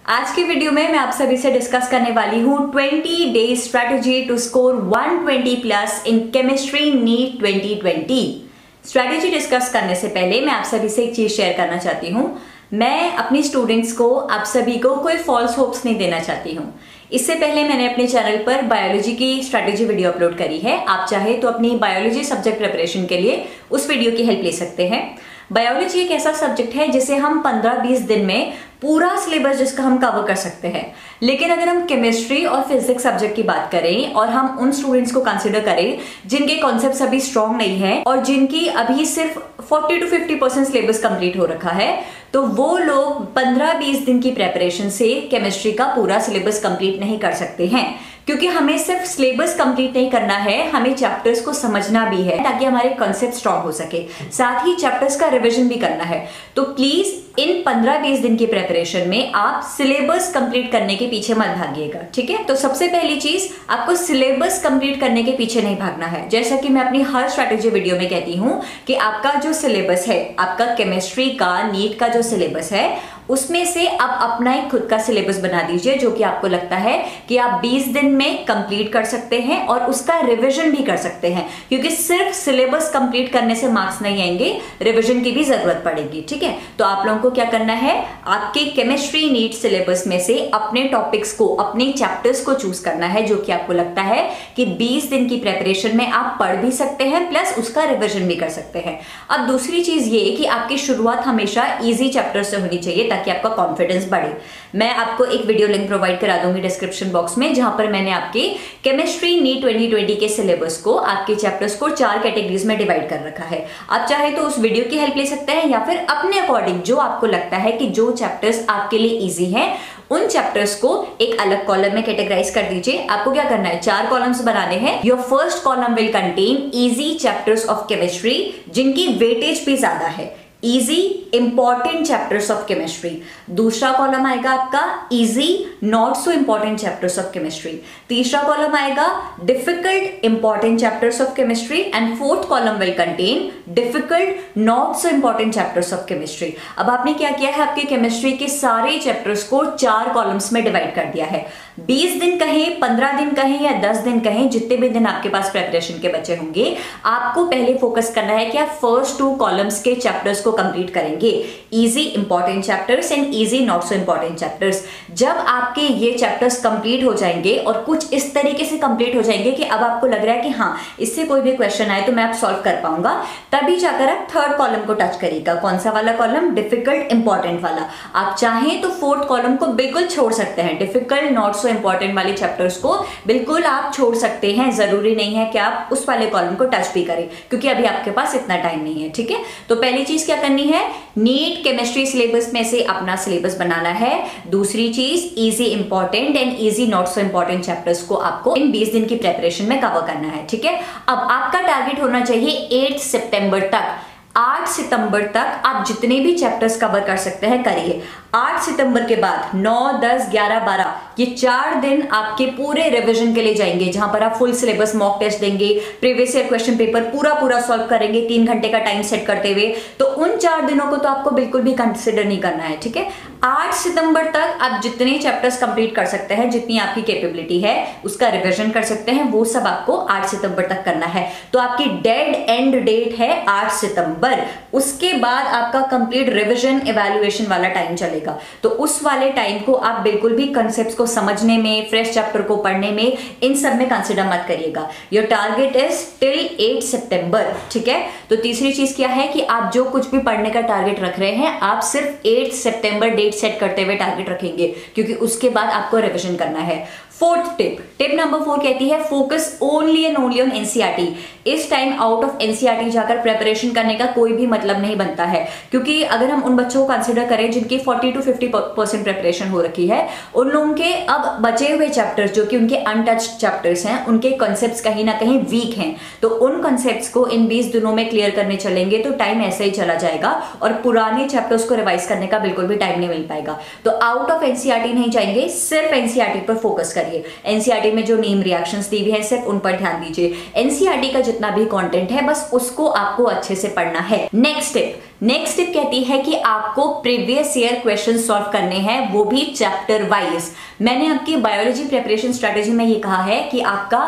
आज की वीडियो में मैं आप सभी से डिस्कस करने वाली हूँ 20 days strategy to score 120 plus in chemistry NEET 2020। Strategy discuss करने से पहले मैं आप सभी से एक चीज शेयर करना चाहती हूँ। मैं अपनी स्टूडेंट्स को, आप सभी को कोई फॉल्स होप्स नहीं देना चाहती हूँ। इससे पहले मैंने अपने चैनल पर बायोलॉजी की स्ट्रैटेजी वीडियो अपलोड करी है। आप चाहे तो अपनी बायोलॉजी सब्जेक्ट प्रिपरेशन के लिए उस वीडियो की हेल्प ले सकते हैं। बायोलॉजी एक ऐसा सब्जेक्ट है जिसे हम 15-20 दिन में पूरा सिलेबस जिसका हम कवर कर सकते हैं। लेकिन अगर हम केमिस्ट्री और फिजिक्स सब्जेक्ट की बात करें और हम उन स्टूडेंट्स को कंसीडर करें जिनके कॉन्सेप्ट्स अभी स्ट्रांग नहीं है और जिनकी अभी सिर्फ 40 to 50% सिलेबस कंप्लीट हो रखा है, तो वो लोग 15-20 दिन की प्रेपरेशन से केमिस्ट्री का पूरा सिलेबस कंप्लीट नहीं कर सकते हैं। क्योंकि हमें सिर्फ सिलेबस कंप्लीट नहीं करना है, हमें चैप्टर्स को समझना भी है ताकि हमारे कॉन्सेप्ट स्ट्रांग हो सके। साथ ही चैप्टर्स का रिवीजन भी करना है। तो प्लीज इन 15-20 दिन की प्रेपरेशन में आप सिलेबस कंप्लीट करने के पीछे मत भागिएगा, ठीक है। तो सबसे पहली चीज, आपको सिलेबस कंप्लीट करने के पीछे नहीं भागना है। जैसा कि मैं अपनी हर स्ट्रैटेजी वीडियो में कहती हूँ कि आपका जो सिलेबस है, आपका केमिस्ट्री का नीट का जो सिलेबस है, उसमें से आप अपना ही खुद का सिलेबस बना दीजिए जो कि आपको लगता है कि आप 20 दिन में कंप्लीट कर सकते हैं और उसका रिवीजन भी कर सकते हैं। क्योंकि सिर्फ सिलेबस कंप्लीट करने से मार्क्स नहीं आएंगे, रिवीजन की भी जरूरत पड़ेगी, ठीक है। तो आप लोगों को क्या करना है, आपके केमिस्ट्री नीट सिलेबस में से अपने टॉपिक्स को, अपने चैप्टर्स को चूज करना है जो कि आपको लगता है कि 20 दिन की प्रेपरेशन में आप पढ़ भी सकते हैं प्लस उसका रिवीजन भी कर सकते हैं। अब दूसरी चीज ये कि आपकी शुरुआत हमेशा इजी चैप्टर से होनी चाहिए ताकि आपका कॉन्फिडेंस बढ़े। मैं आपको एक वीडियो लिंक प्रोवाइड करा दूंगी डिस्क्रिप्शन बॉक्स में, जहां पर मैंने आपके केमिस्ट्री नीट 2020 के सिलेबस को, आपके चैप्टर्स को 4 कैटेगरीज में डिवाइड कर रखा है। आप चाहे तो उस वीडियो की हेल्प ले सकते हैं या फिर अपने अकॉर्डिंग जो आपको लगता है कि जो चैप्टर्स आपके लिए इजी हैं, उन चैप्टर्स को एक अलग कॉलम में कैटेगराइज कर दीजिए। आपको क्या करना है, 4 कॉलम्स बनाने हैं। Your first column will contain easy chapters of chemistry जिनकी वेटेज भी ज्यादा है, easy important chapters of chemistry. दूसरा कॉलम आएगा आपका easy not so important chapters of chemistry. तीसरा कॉलम आएगा difficult important chapters of chemistry and fourth column will contain difficult not so important chapters of chemistry. अब आपने क्या किया है, आपके केमिस्ट्री के सारे चैप्टर्स को 4 कॉलम्स में डिवाइड कर दिया है। 20 दिन कहें, 15 दिन कहें या 10 दिन कहें, जितने भी दिन आपके पास प्रेपरेशन के बचे होंगे, आपको पहले फोकस करना है कि आप फर्स्ट 2 कॉलम्स के चैप्टर्स को कंप्लीट करेंगे, easy important chapters and easy not so important chapters. जब आपके ये चैप्टर्स कंप्लीट हो जाएंगे और कुछ इस तरीके से कंप्लीट हो जाएंगे कि अब आपको लग रहा है कि हाँ, इससे कोई भी क्वेश्चन आए तो मैं आप सॉल्व कर पाऊंगा, तभी जाकर आप 3rd कॉलम को टच करिएगा। कौन सा वाला कॉलम, डिफिकल्ट इंपॉर्टेंट वाला। आप चाहें तो 4th कॉलम को बिल्कुल छोड़ सकते हैं, डिफिकल्ट नॉट सो इंपॉर्टेंट वाले चैप्टर्स को बिल्कुल आप छोड़ सकते हैं। जरूरी नहीं है कि आप उस वाले कॉलम को टच भी करें, क्योंकि अभी आपके पास इतना टाइम नहीं है, ठीक है। तो पहली चीज क्या करनी है, नीट केमिस्ट्री सिलेबस में से अपना सिलेबस बनाना है। दूसरी चीज, easy important and easy not so important chapters को आपको इन 20 दिन की प्रेपरेशन में कवर करना है, ठीक है। अब आपका टारगेट होना चाहिए 8 सितंबर तक। 8 सितंबर तक आप जितने भी चैप्टर्स कवर कर सकते हैं करिए। 8 सितंबर के बाद 9, 10, 11, 12 ये 4 दिन आपके पूरे रिवीजन के लिए जाएंगे, जहां पर आप फुल सिलेबस मॉक टेस्ट देंगे, प्रीवियस ईयर क्वेश्चन पेपर पूरा सॉल्व करेंगे 3 घंटे का टाइम सेट करते हुए। तो उन 4 दिनों को तो आपको बिल्कुल भी कंसिडर नहीं करना है, ठीक है। 8 सितंबर तक आप जितने चैप्टर्स कंप्लीट कर सकते हैं, जितनी आपकी कैपेबिलिटी है उसका रिवीजन कर सकते हैं, वो सब आपको 8 सितंबर तक करना है। तो आपकी डेड एंड डेट है 8 सितंबर। उसके बाद आपका कंप्लीट रिवीजन इवैल्यूएशन वाला टाइम चलेगा। तो उस वाले टाइम को आप बिल्कुल भी कॉन्सेप्ट्स को समझने में, फ्रेश चैप्टर को पढ़ने में, इन सब में कंसीडर मत करिएगा। योर टारगेट इज टिल 8 सितंबर, ठीक है। तो तीसरी चीज क्या है कि आप जो कुछ भी पढ़ने का टारगेट रख रहे हैं, आप सिर्फ 8 सितंबर डेट सेट करते हुए टारगेट रखेंगे, क्योंकि उसके बाद आपको रिवीजन करना है। 4th टिप नंबर 4 कहती है, focus only and only on NCERT. इस टाइम आउट ऑफ एनसीईआरटी जाकर प्रेपरेशन करने का कोई भी मतलब नहीं बनता है, क्योंकि अगर हम उन बच्चों को कंसीडर करें जिनकी 40 to 50% प्रेपरेशन हो रखी है, उन लोगों के अब बचे हुए चैप्टर्स जो कि उनके अनटच्ड चैप्टर्स हैं, उनके कॉन्सेप्ट्स कहीं ना कहीं वीक हैं। तो उन कॉन्सेप्ट्स को इन 20 दिनों में क्लियर करने चलेंगे तो टाइम ऐसे ही चला जाएगा और पुराने चैप्टर्स को रिवाइज करने का बिल्कुल भी टाइम नहीं मिल पाएगा। तो आउट ऑफ एनसीईआरटी नहीं जाएंगे, सिर्फ एनसीईआरटी पर फोकस करिए। एनसीईआरटी में जो नेम रिएक्शंस दी हुई है, सिर्फ उन पर ध्यान दीजिए। एनसीईआरटी का जितना भी कंटेंट है, बस उसको आपको अच्छे से पढ़ना है। नेक्स्ट टिप, नेक्स्ट टिप कहती है कि आपको प्रीवियस ईयर क्वेश्चन सॉल्व करने हैं, वो भी चैप्टर वाइज। मैंने आपकी बायोलॉजी प्रिपरेशन स्ट्रेटेजी में ये कहा है कि आपका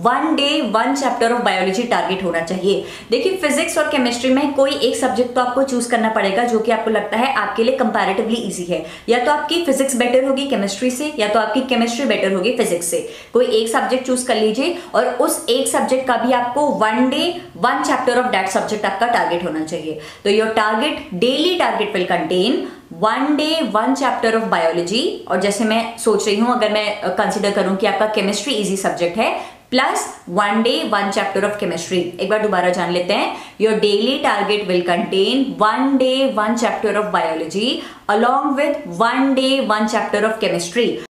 1 day 1 chapter of biology target होना चाहिए। देखिए फिजिक्स और केमिस्ट्री में कोई एक सब्जेक्ट तो आपको चूज करना पड़ेगा जो कि आपको लगता है आपके लिए कंपैरेटिवली इजी है। या तो आपकी फिजिक्स बेटर होगी केमिस्ट्री से, या तो आपकी केमिस्ट्री बेटर होगी फिजिक्स से। कोई एक सब्जेक्ट चूज कर लीजिए और उस एक सब्जेक्ट का भी आपको 1 day 1 chapter of that subject आपका टारगेट होना चाहिए। तो your target, daily target will contain 1 day 1 chapter of biology. और जैसे मैं सोच रही हूं, अगर मैं कंसिडर करूं कि आपका केमिस्ट्री इजी सब्जेक्ट है, plus 1 day 1 chapter of chemistry. एक बार दोबारा जान लेते हैं। Your daily target will contain 1 day 1 chapter of biology along with 1 day 1 chapter of chemistry।